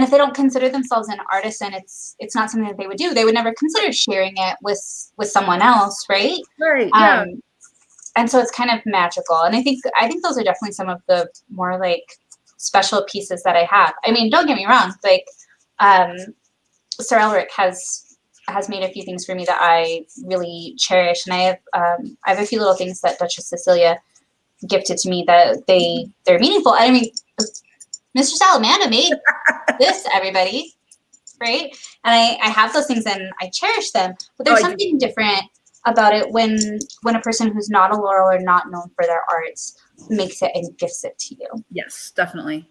if they don't consider themselves an artisan, it's not something that they would do. They would never consider sharing it with someone else, right? Right. Yeah. And so it's kind of magical. And I think those are definitely some of the more like special pieces that I have. I mean, don't get me wrong, like Sir Elric has made a few things for me that I really cherish, and I have a few little things that Duchess Cecilia gifted to me that they're meaningful. I mean, Mistress Alamanda made this, everybody, right? And I have those things and I cherish them, but there's something different about it when a person who's not a Laurel or not known for their arts makes it and gifts it to you. Yes, definitely.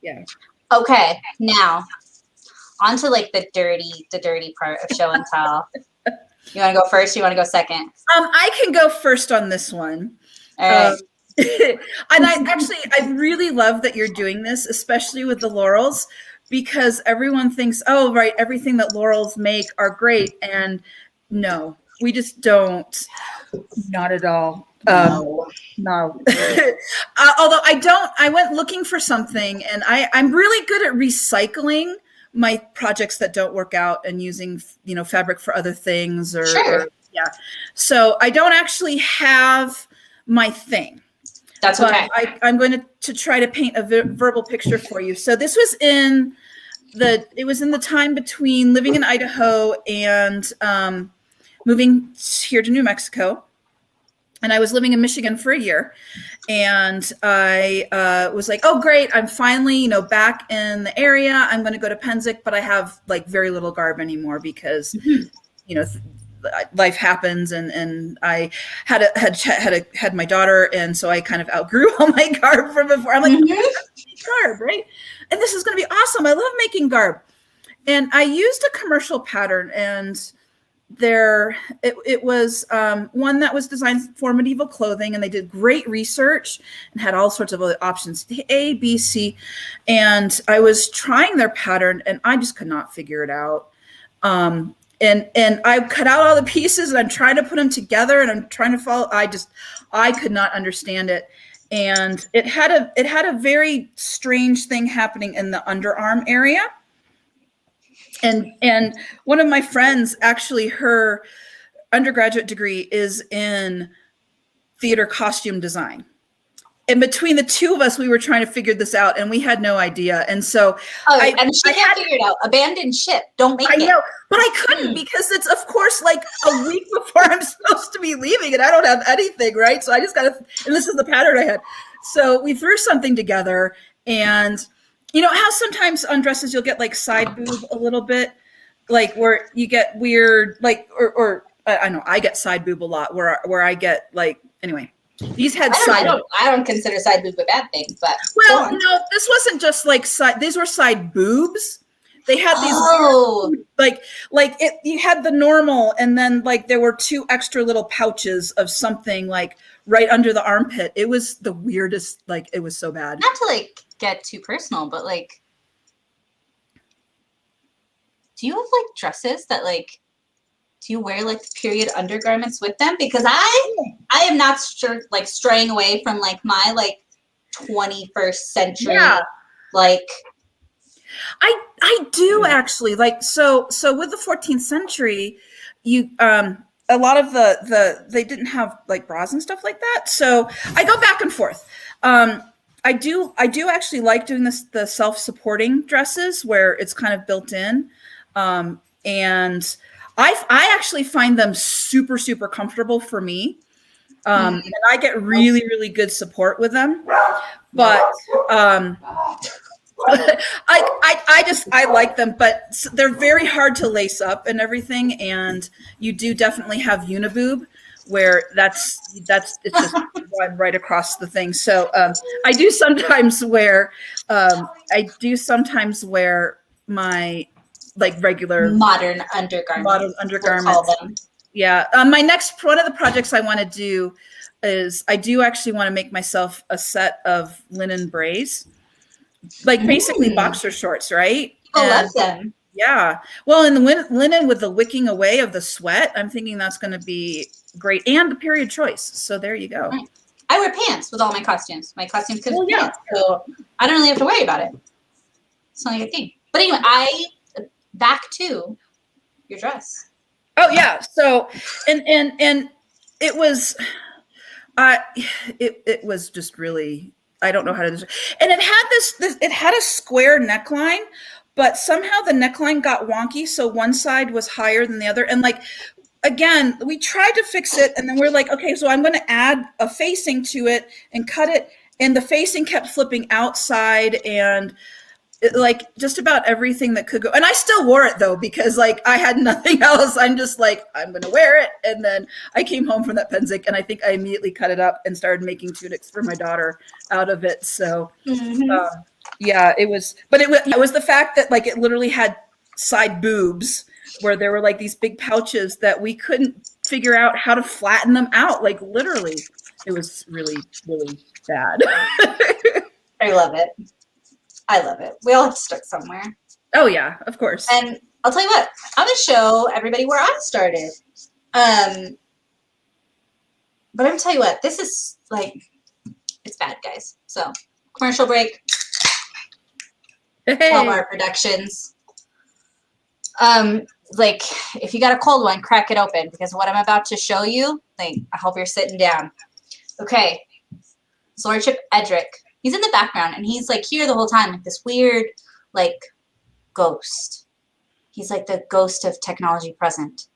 Yeah. Okay, now on to like the dirty part of show and tell. You want to go first? Or you want to go second? I can go first on this one. All right. And I really love that you're doing this, especially with the Laurels, because everyone thinks, oh, right, everything that Laurels make are great. And no, we just don't. Not at all. No. Although I went looking for something, and I'm really good at recycling my projects that don't work out and using, fabric for other things or So I don't actually have my thing. That's okay. I'm going to try to paint a verbal picture for you. So this was in the time between living in Idaho and moving here to New Mexico. And I was living in Michigan for a year, and I was like, oh, great. I'm finally, back in the area. I'm going to go to Penzic, but I have like very little garb anymore because, life happens, and I had my daughter, and so I kind of outgrew all my garb from before. I'm like, garb, right? And this is going to be awesome. I love making garb. And I used a commercial pattern, and it was one that was designed for medieval clothing, and they did great research and had all sorts of other options, A, B, C. And I was trying their pattern, and I just could not figure it out. And I cut out all the pieces, and I'm trying to put them together, and I'm trying to follow. I could not understand it. And it had a very strange thing happening in the underarm area. And one of my friends, actually, her undergraduate degree is in theater costume design. And between the two of us, we were trying to figure this out, and we had no idea. And so she can't figure it out. Abandon ship. Don't make it. I know, but I couldn't because it's, of course, like a week before I'm supposed to be leaving, and I don't have anything, right? So I just got to, and this is the pattern I had. So we threw something together, and you know how sometimes on dresses you'll get like side boob a little bit, like where you get weird, like, or I know I get side boob a lot, where I get like, anyway. These had side. I don't consider side boob a bad thing, but well, no, this wasn't just like side. These were side boobs. They had these like it. You had the normal, and then like there were two extra little pouches of something like right under the armpit. It was the weirdest. Like it was so bad. Not to like get too personal, but like, do you have like dresses that like? Do you wear like the period undergarments with them? Because I am not sure, like straying away from like my like 21st century, like. I do actually like, so with the 14th century, you, a lot of they didn't have like bras and stuff like that. So I go back and forth. I do actually like doing the self-supporting dresses where it's kind of built in. And I actually find them super, super comfortable for me. And I get really, really good support with them. But I like them, but they're very hard to lace up and everything. And you do definitely have uniboob where it's just run right across the thing. So I do sometimes wear my like regular modern undergarments. Yeah. One of the projects I want to do is I do actually want to make myself a set of linen braids, like basically boxer shorts, right? I love them. Yeah. Well, and the linen with the wicking away of the sweat, I'm thinking that's going to be great. And the period choice. So there you go. Right. I wear pants with all my costumes. My costumes come with yeah. pants, so I don't really have to worry about it. It's not a good thing. But anyway, back to your dress. Oh yeah. So, and it was, it was just really, I don't know how to describe. And it had this, it had a square neckline, but somehow the neckline got wonky. So one side was higher than the other. And like, again, we tried to fix it, and then we're like, okay, so I'm going to add a facing to it and cut it. And the facing kept flipping outside, and like just about everything that could go. And I still wore it though, because like I had nothing else. I'm just like, I'm going to wear it. And then I came home from that Penzic, and I think I immediately cut it up and started making tunics for my daughter out of it. So yeah, it was, but it was the fact that like it literally had side boobs where there were like these big pouches that we couldn't figure out how to flatten them out. Like literally, it was really, really bad. I love it. I love it. We all have to start somewhere. Oh yeah, of course. And I'll tell you what, I'm gonna show everybody where I started. But I'm gonna tell you what, this is like, it's bad, guys. So commercial break. Hey. Our Productions. Like if you got a cold one, crack it open, because what I'm about to show you, like I hope you're sitting down. Okay, so Lordship Edric. He's in the background, and he's like here the whole time, like this weird, like ghost. He's like the ghost of technology present.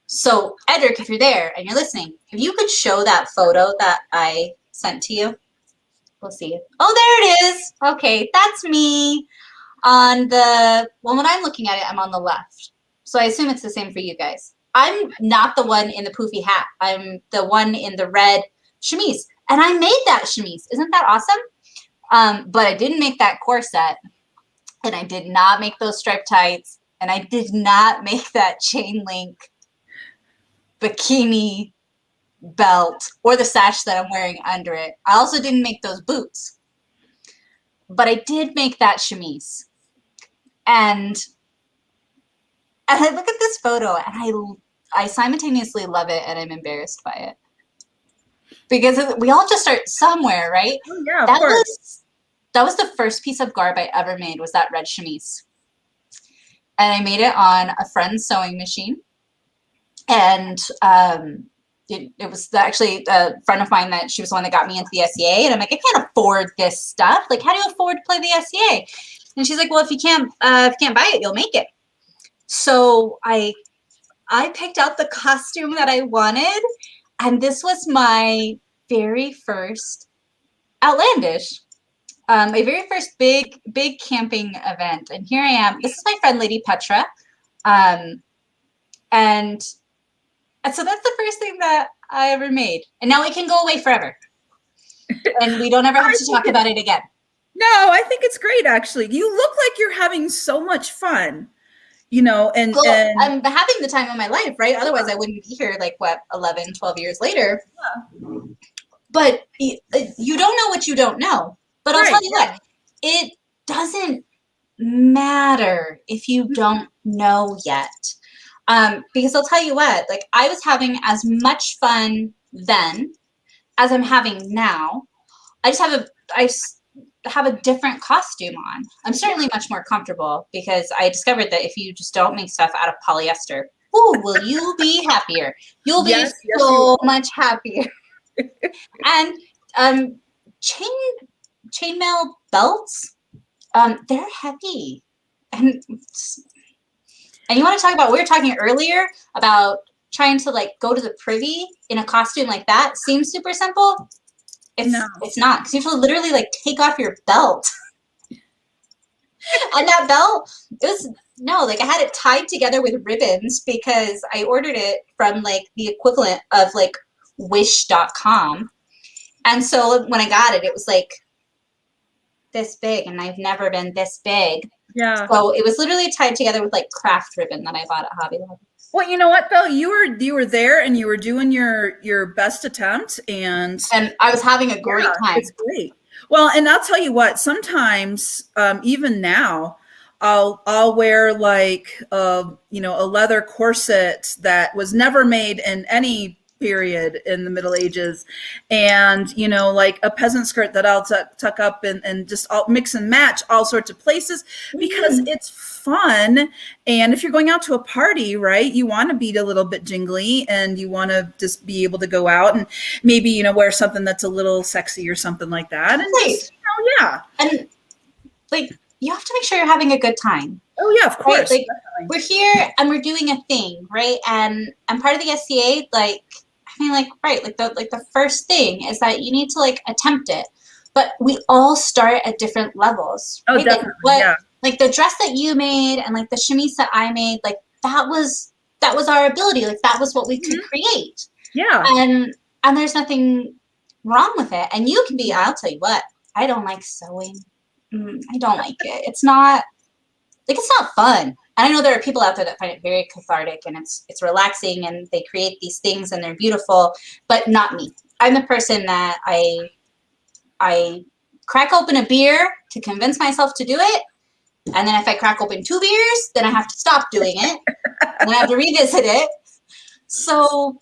So Edric, if you're there and you're listening, if you could show that photo that I sent to you, we'll see it. Oh, there it is. Okay, that's me. On the, well, when I'm looking at it, I'm on the left. So I assume it's the same for you guys. I'm not the one in the poofy hat. I'm the one in the red chemise. And I made that chemise. Isn't that awesome? But I didn't make that corset. And I did not make those striped tights. And I did not make that chain link bikini belt or the sash that I'm wearing under it. I also didn't make those boots. But I did make that chemise. And I look at this photo, and I simultaneously love it, and I'm embarrassed by it. Because we all just start somewhere, right? Oh, yeah, of course. That was the first piece of garb I ever made, was that red chemise. And I made it on a friend's sewing machine. And it was actually a friend of mine that she was the one that got me into the SEA. And I'm like, I can't afford this stuff. Like, how do you afford to play the SEA? And she's like, well, if you can't buy it, you'll make it. So I picked out the costume that I wanted. And this was my very first outlandish, my very first big camping event. And here I am. This is my friend, Lady Petra. And so that's the first thing that I ever made. And now it can go away forever. And we don't ever have to talk about it again. No, I think it's great, actually. You look like you're having so much fun, you know, and I'm having the time of my life, right? Otherwise, I wouldn't be here, like, 11, 12 years later. Yeah. But you don't know what you don't know. But I'll tell you what, it doesn't matter if you don't know yet. Because I'll tell you what, like, I was having as much fun then as I'm having now. I have a different costume on. I'm certainly much more comfortable, because I discovered that if you just don't make stuff out of polyester, ooh, will you be happier? You'll be so much happier. And chainmail belts, they're heavy. And you want to talk about, we were talking earlier about trying to like go to the privy in a costume like that. Seems super simple. It's not, because you have to literally like take off your belt. And that belt, I had it tied together with ribbons, because I ordered it from like the equivalent of like wish.com. And so when I got it, it was like this big, and I've never been this big. Yeah. So it was literally tied together with like craft ribbon that I bought at Hobby Lobby. Well, you know what, though? You were there, and you were doing your best attempt, and I was having a great time. It's great. Well, and I'll tell you what, sometimes, even now, I'll wear like you know, a leather corset that was never made in any period in the Middle Ages, and you know, like a peasant skirt that I'll tuck up and just all mix and match all sorts of places because it's fun. And if you're going out to a party, right, you want to be a little bit jingly and you want to just be able to go out and maybe, you know, wear something that's a little sexy or something like that. And just, you know, yeah. And like, you have to make sure you're having a good time. Oh yeah, of course. Right? Like, we're here and we're doing a thing, right? And part of the SCA, like, I mean, like, right, like the first thing is that you need to like attempt it, but we all start at different levels. Oh, right? definitely. Like, yeah. Like the dress that you made and like the chemise that I made, like that was our ability. Like that was what we could create. Yeah. And there's nothing wrong with it. And you can be, I'll tell you what, I don't like sewing. I don't like it. It's not fun. And I know there are people out there that find it very cathartic and it's relaxing and they create these things and they're beautiful, but not me. I'm the person that I crack open a beer to convince myself to do it. And then if I crack open 2 beers, then I have to stop doing it. And then I have to revisit it. So,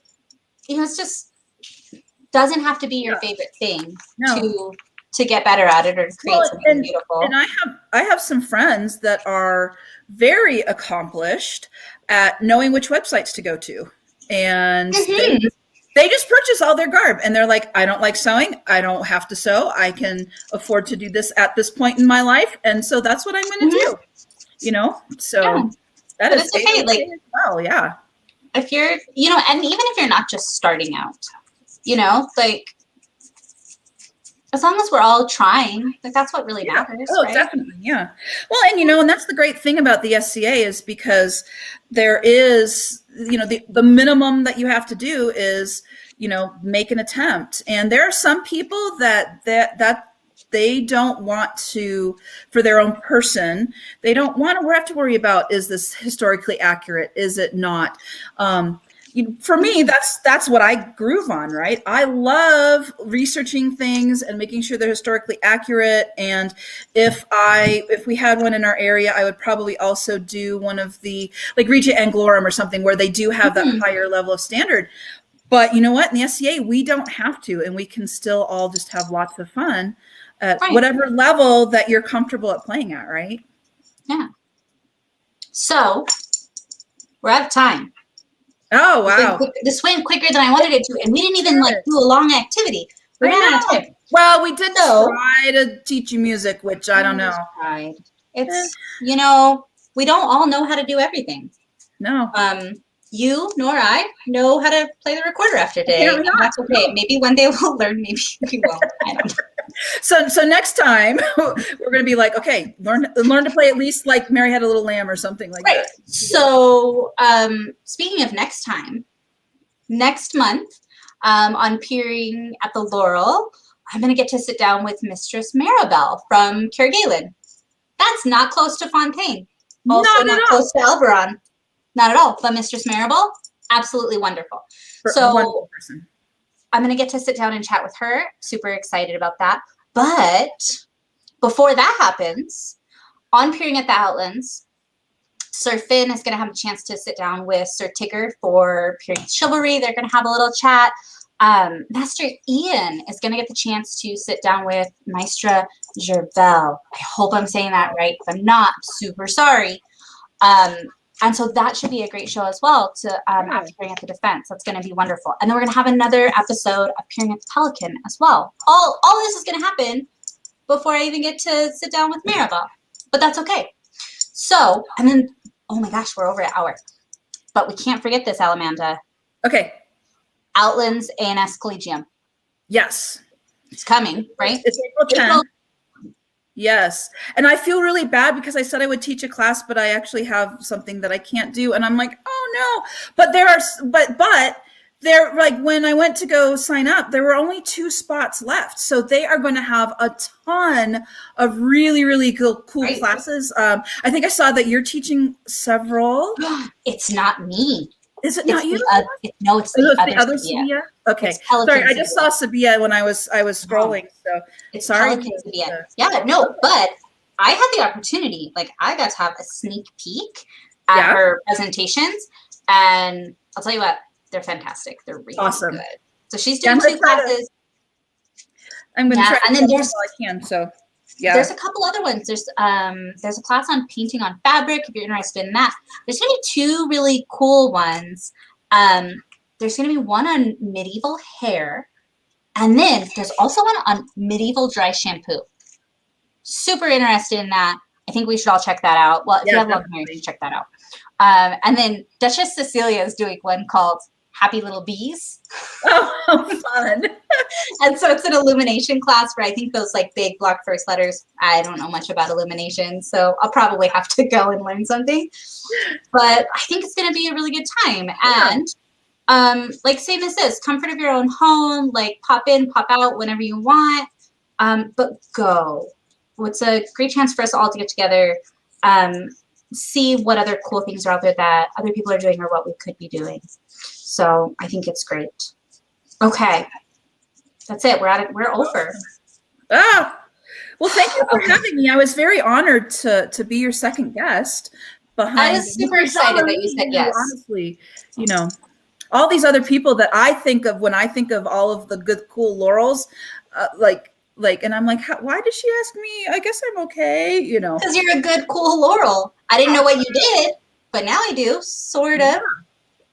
you know, it's just doesn't have to be your favorite thing to get better at it or to create something beautiful. And I have some friends that are very accomplished at knowing which websites to go to. And they just purchase all their garb and they're like, I don't like sewing. I don't have to sew. I can afford to do this at this point in my life. And so that's what I'm going to do, you know? So that is okay. Like, well, yeah. If you're, you know, and even if you're not just starting out, you know, like, as long as we're all trying, like that's what really matters. Oh, right? Definitely. Yeah. Well, and you know, and that's the great thing about the SCA is because there is, you know, the minimum that you have to do is, you know, make an attempt. And there are some people that they don't want to, for their own person, they don't want to have to worry about, is this historically accurate? Is it not? For me, that's what I groove on, right? I love researching things and making sure they're historically accurate. And if we had one in our area, I would probably also do one of the, like Regia Anglorum or something where they do have that higher level of standard. But you know what? In the SCA, we don't have to, and we can still all just have lots of fun at whatever level that you're comfortable at playing at, right? Yeah. So we're out of time. Oh, wow. This went quicker than I wanted it to, and we didn't even like do a long activity. We're out of time. Well, we did try to teach you music, which I don't know. It's, you know, we don't all know how to do everything. No. You nor I know how to play the recorder after today. And that's okay. No. Maybe one day we'll learn. Maybe we won't. I don't know. So next time we're going to be like, okay, learn to play at least like Mary Had a Little Lamb or something like that. So speaking of next time, next month on Peering at the Laurel, I'm going to get to sit down with Mistress Maribel from Kerguelen. That's not close to Fontaine. Also not close to Elberon. Not at all. But Mistress Maribel, absolutely wonderful. So wonderful person. I'm going to get to sit down and chat with her. Super excited about that. But before that happens, on Peering at the Outlands, Sir Finn is going to have a chance to sit down with Sir Tigger for Peering at Chivalry. They're going to have a little chat. Master Ian is going to get the chance to sit down with Maestra Gerbel. I hope I'm saying that right. If I'm not, super sorry. And so that should be a great show as well to after Peering at the Defense. That's going to be wonderful. And then we're going to have another episode of Peering at the Pelican as well. All this is going to happen before I even get to sit down with Maribel. But that's okay. So, and then, oh my gosh, we're over an hour. But we can't forget this, Alamanda. Okay. Outlands A&S Collegium. Yes. It's coming, right? It's April 10th. Yes. And I feel really bad because I said I would teach a class, but I actually have something that I can't do. And I'm like, oh no. But there, like when I went to go sign up, there were only 2 spots left. So they are going to have a ton of really, really cool classes. I think I saw that you're teaching several. It's not me. Is it not you? No, it's the other Sabiha. Okay. Sorry, I just saw Sabiha when I was scrolling. So it's sorry. Sabiha. Yeah, no, but I had the opportunity, like I got to have a sneak peek at Yeah. her presentations, and I'll tell you what, they're fantastic. They're really Awesome. good. So she's Yeah, doing 2 classes. I'm going to try And to then do there's all I can. So, yeah. there's a couple other ones. There's a class on painting on fabric if you're interested in that. There's gonna be 2 really cool ones. There's gonna be one on medieval hair, and then there's also one on medieval dry shampoo. Super interested in that. I think we should all check that out. Well, if you Yeah, have long hair, you should check that out. And then Duchess Cecilia is doing one called Happy Little Bees. Oh, fun. And so it's an illumination class where I think those like big block first letters, I don't know much about illumination, so I'll probably have to go and learn something. But I think it's going to be a really good time. Yeah. And like same as this, comfort of your own home, like pop in, pop out whenever you want. But go. It's a great chance for us all to get together, see what other cool things are out there that other people are doing or what we could be doing. So I think it's great. Okay. That's it. We're at it. We're over. Ah, well, thank you for having me. I was very honored to be your second guest. I was super excited that you said yes. Honestly, you know, all these other people that I think of when I think of all of the good, cool Laurels, and I'm like, why did she ask me? I guess I'm okay, you know. Because you're a good, cool Laurel. I didn't know what you did, but now I do, sort of,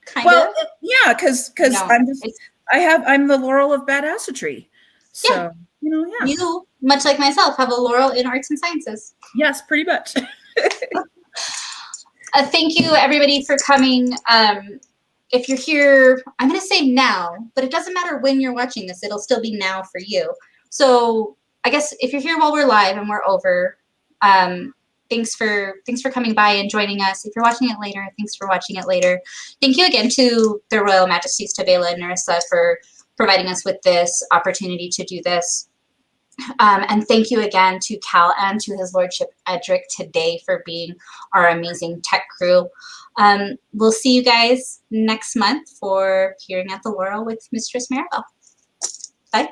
kind well, of. Yeah, because I'm the Laurel of badassery. So, Yeah. Yeah. You, much like myself, have a Laurel in arts and sciences. Yes, pretty much. Thank you, everybody, for coming. If you're here, I'm going to say now, but it doesn't matter when you're watching this. It'll still be now for you. So I guess if you're here while we're live and we're over, thanks for coming by and joining us. If you're watching it later, thanks for watching it later. Thank you again to their Royal Majesties Tabela and Nerissa for providing us with this opportunity to do this. And thank you again to Cal and to His Lordship Edric today for being our amazing tech crew. We'll see you guys next month for Peering at the Laurel with Mistress Maribel. Bye.